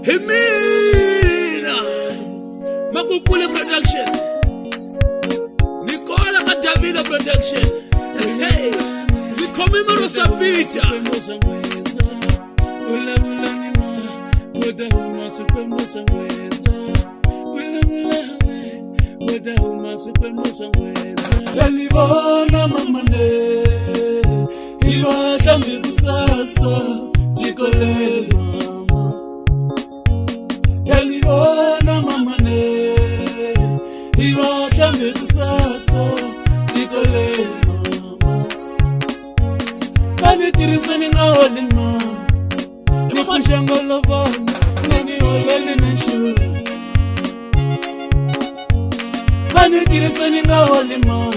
Himina Makupule Production Nicola Kadavida Production. Hey, we come in Rosa Beach. Ula ula ni ma Koda uma super musangweza. Ula ula ne Koda uma super musangweza. Yalibona mamane Iwa tambi kusasa Tikolelo Yalibona mamane Iwa tambi kusasa Tikolelo Kani tirisani nga olima Nipashangolo vani Nani olele na shuri Kani tirisani nga olima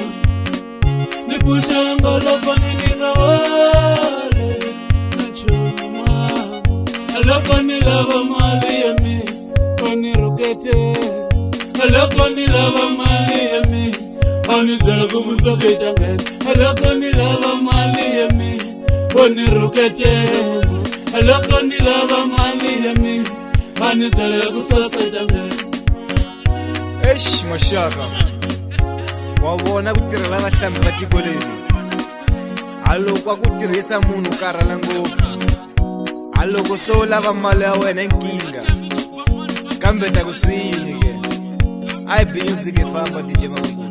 Nipashangolo vani nga ole na shuri mama Aloko nilava mali ya mi Oni rukete Aloko nilava mali ya mi Oni zalagu muzoke tangen Aloko nilava mali ya mi Oni rukete Aloko nilava mali ya mi Oni zalagu sasa tangen Eish mashaka Wawona kutirela vahlambi va tiko leri Haloko a ku tirhisa munhu karhala ngopfu Haloko so u lava mali ya wena i nkinga Kambe ta ku swiyini ke Ai music famba DJ Mabubu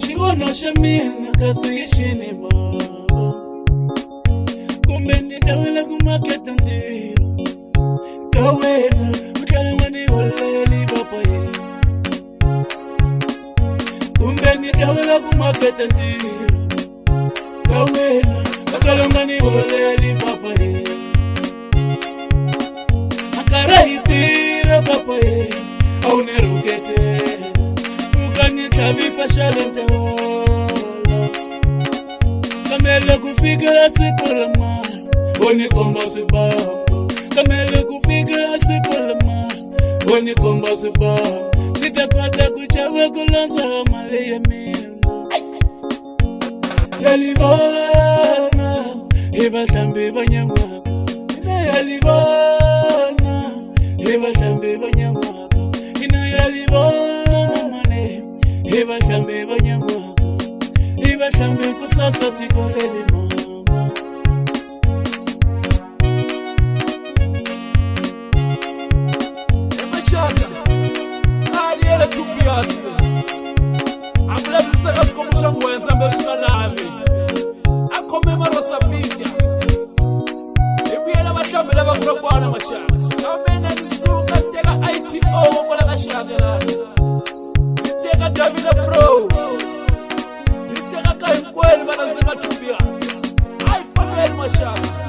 Shiwana shamina kasi yishini baba Kumbeni dawela kumaketa ndiro Kawela Mkale wani oleli baba ye Kumbeni dawela kumaketa ndiro Kawela Mkale wani oleli baba ye Akara itira baba ye Aune rukete Ukani tabifa shalente wala Kamele kufika siku la mara Wani komba sibabu Kamele kufika siku la mara Wani komba sibabu Nitapata kuchawa kulanza wa mali ya mina Yalibona Iba tambi banyamwaka Yalibona Iba tambi banyamwaka Yalibona mane Iba tambi banyamwaka Iba tambi kusasa tikoleli mama Ema shaka Aliela tupiasi Amla bisaka kumusha mwenza mbeshuna lami Akome marosa pija Ibiela mashamela bakura mashaka Kamena nisuka tega ITO Wakola kashaka Nitega Davila Pro Nitega Kainkweli Manazima tupia Haifameli mashaka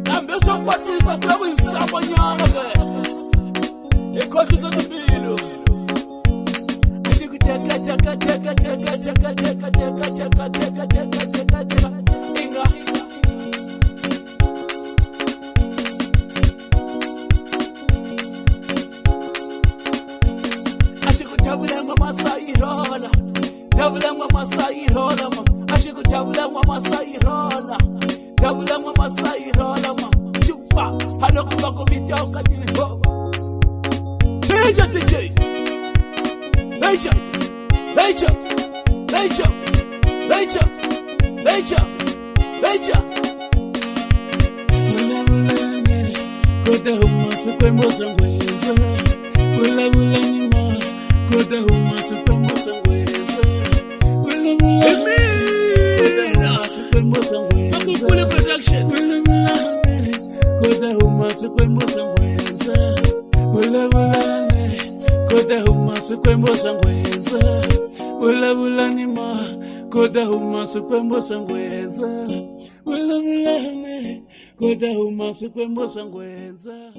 Nambesha kwa tisa klabu isama nyana kaya Eko kisa tupilu Ashiku teka teka teka teka teka teka teka teka teka teka teka teka Inga Tabulangwa masairola Tabulangwa masairola Ashiku tabulangwa masairola Tabulangwa masairola Chupa Haloku bako bitao katile ho Teja teje Leja Leja Leja Leja Leja Leja Mula mula nere Koda huma supe moza ngweza Mula mula nima Koda huma supe moza koda huma sukwembo sangweza bula bula nima koda huma sukwembo sangweza bula bula ne koda huma sukwembo sangweza.